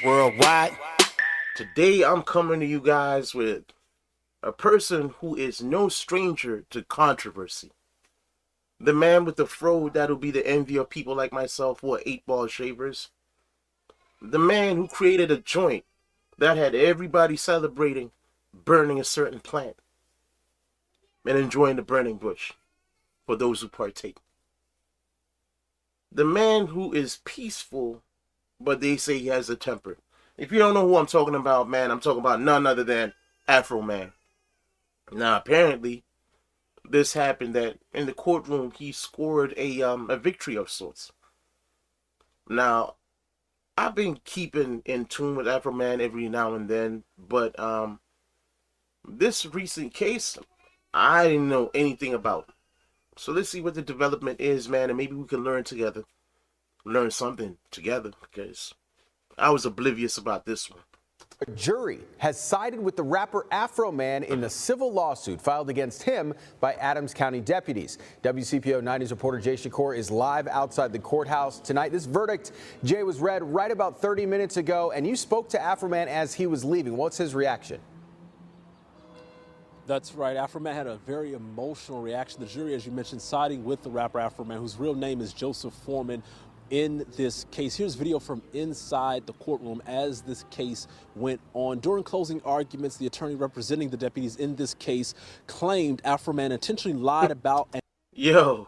worldwide. Today I'm coming to you guys with a person who is no stranger to controversy. The man with the fro that'll be the envy of people like myself who are 8-ball shavers. The man who created a joint that had everybody celebrating burning a certain plant and enjoying the burning bush for those who partake. The man who is peaceful, but they say he has a temper. If you don't know who I'm talking about, man, I'm talking about none other than Afroman. Now, apparently, this happened that in the courtroom he scored a victory of sorts. Now, I've been keeping in tune with Afroman every now and then, but this recent case, I didn't know anything about. So let's see what the development is, man, and maybe we can learn together. Learn something together, because I was oblivious about this one. A jury has sided with the rapper Afroman in the civil lawsuit filed against him by Adams County deputies. WCPO 90's reporter Jay Shakur is live outside the courthouse tonight. This verdict, Jay, was read right about 30 minutes ago, and you spoke to Afroman as he was leaving. What's his reaction? That's right. Afroman had a very emotional reaction. The jury, as you mentioned, siding with the rapper Afroman, whose real name is Joseph Foreman, in this case. Here's video from inside the courtroom as this case went on. During closing arguments, the attorney representing the deputies in this case claimed Afroman intentionally lied about. Yo,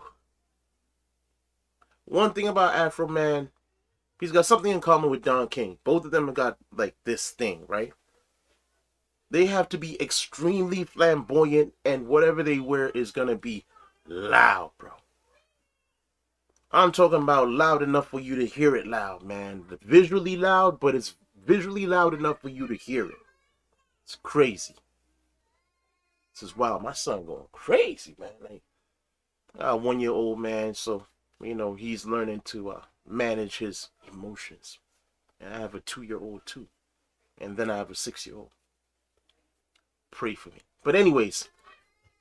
one thing about Afroman, he's got something in common with Don King. Both of them have got like this thing, right? They have to be extremely flamboyant, and whatever they wear is gonna be loud, bro. I'm talking about loud enough for you to hear it loud, man. Visually loud, but it's visually loud enough for you to hear it. It's crazy. This is wild. My son going crazy, man. Like, I got a 1-year-old, man, so, you know, he's learning to manage his emotions. And I have a 2-year-old, too. And then I have a 6-year-old. Pray for me. But anyways,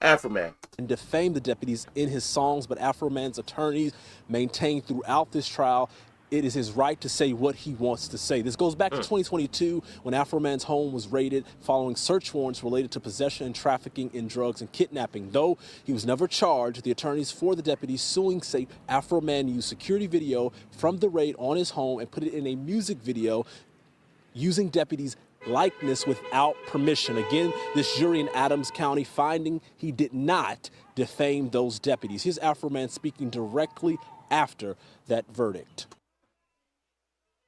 Afroman. And defame the deputies in his songs, but Afroman's attorneys maintained throughout this trial it is his right to say what he wants to say. This goes back to 2022 when Afroman's home was raided following search warrants related to possession and trafficking in drugs and kidnapping. Though he was never charged, the attorneys for the deputies suing say Afroman used security video from the raid on his home and put it in a music video using deputies' likeness without permission. Again, this jury in Adams County finding he did not defame those deputies. Here's Afroman speaking directly after that verdict.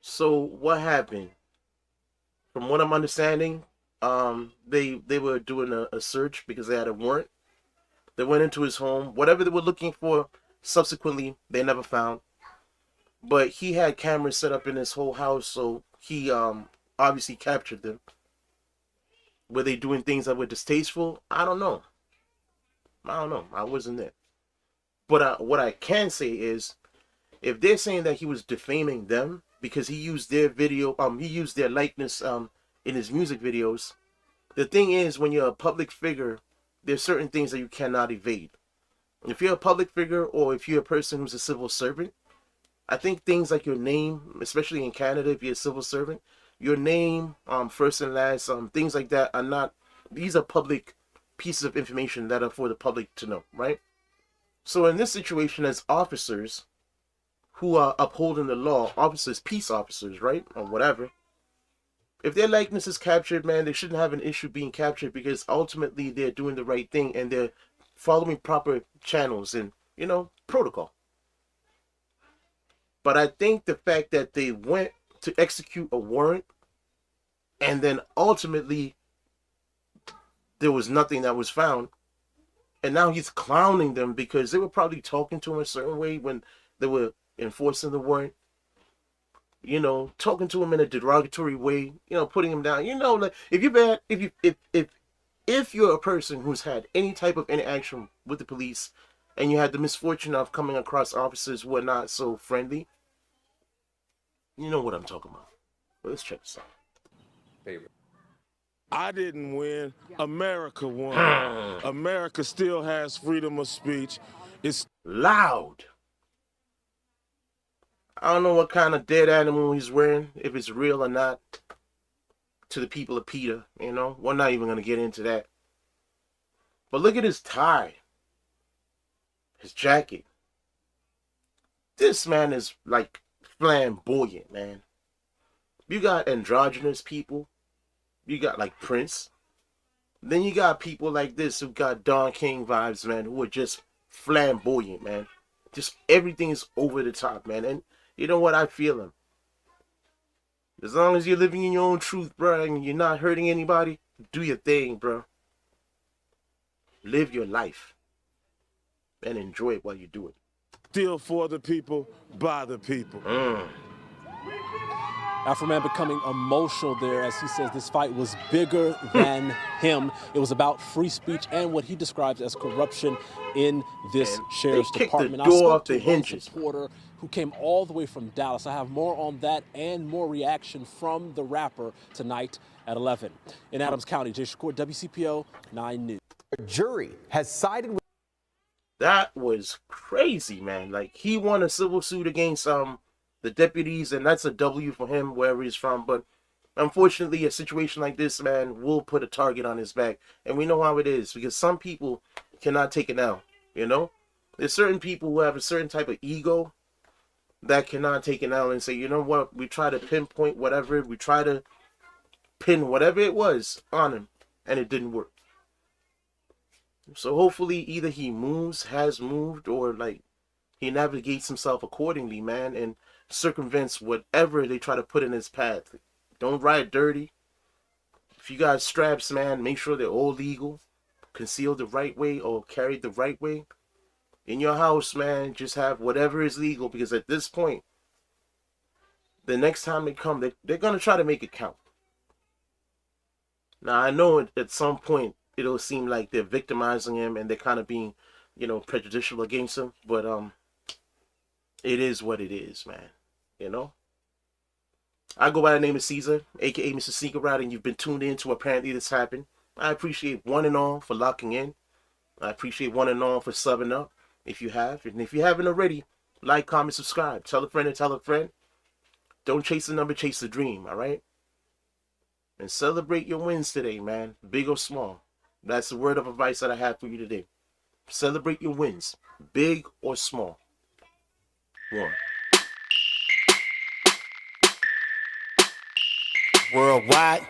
So what happened? From what I'm understanding, they were doing a search because they had a warrant. They went into his home. Whatever they were looking for, subsequently, they never found. But he had cameras set up in his whole house, so he obviously captured them. Were they doing things that were distasteful? I don't know. I wasn't there. But what I can say is, if they're saying that he was defaming them because he used their video, he used their likeness in his music videos. The thing is, when you're a public figure, there's certain things that you cannot evade. If you're a public figure or if you're a person who's a civil servant, I think things like your name, especially in Canada, if you're a civil servant, your name, first and last, things like that are not, these are public pieces of information that are for the public to know, right? So in this situation, as officers who are upholding the law, officers, peace officers, right, or whatever, if their likeness is captured, man, they shouldn't have an issue being captured because ultimately they're doing the right thing and they're following proper channels and, you know, protocol. But I think the fact that they went to execute a warrant and then ultimately there was nothing that was found, and now he's clowning them because they were probably talking to him a certain way when they were enforcing the warrant, you know, talking to him in a derogatory way, you know, putting him down, you know, like if you're bad, if you're a person who's had any type of interaction with the police and you had the misfortune of coming across officers who are not so friendly, you know what I'm talking about. Well, let's check this out. Favorite. I didn't win. America won. America still has freedom of speech. It's loud. I don't know what kind of dead animal he's wearing, if it's real or not, to the people of PETA, you know? We're not even going to get into that. But look at his tie, his jacket. This man is like flamboyant, man. You got androgynous people. You got like Prince. Then you got people like this who got Don King vibes, man, who are just flamboyant, man. Just everything is over the top, man. And you know what? I feel him. As long as you're living in your own truth, bro, and you're not hurting anybody, do your thing, bro. Live your life and enjoy it while you do it. Still for the people, by the people. Afroman becoming emotional there as he says this fight was bigger than him. It was about free speech and what he describes as corruption in this sheriff's department. I spoke to one supporter who came all the way from Dallas. I have more on that and more reaction from the rapper tonight at 11. In Adams County, Jay Shakur, WCPO 9 News. A jury has sided with. That was crazy, man. Like, he won a civil suit against the deputies, and that's a W for him wherever he's from. But unfortunately, a situation like this, man, will put a target on his back, and we know how it is, because some people cannot take it out. You know, there's certain people who have a certain type of ego that cannot take it out and say, you know what, we try to pinpoint whatever, we try to pin whatever it was on him, and it didn't work. So hopefully either he has moved, or like he navigates himself accordingly, man, and circumvents whatever they try to put in his path. Don't ride dirty. If you got straps, man, make sure they're all legal, concealed the right way or carried the right way. In your house, man, just have whatever is legal, because at this point, the next time they come, they're going to try to make it count. Now, I know at some point it'll seem like they're victimizing him and they're kind of being, you know, prejudicial against him, but it is what it is, man. You know? I go by the name of Caesar, aka Mr. Sneaker Rider, and you've been tuned in to Apparently This Happened. I appreciate one and all for locking in. I appreciate one and all for subbing up, if you have. And if you haven't already, like, comment, subscribe. Tell a friend and tell a friend. Don't chase the number, chase the dream, all right? And celebrate your wins today, man, big or small. That's the word of advice that I have for you today. Celebrate your wins, big or small. One. Worldwide.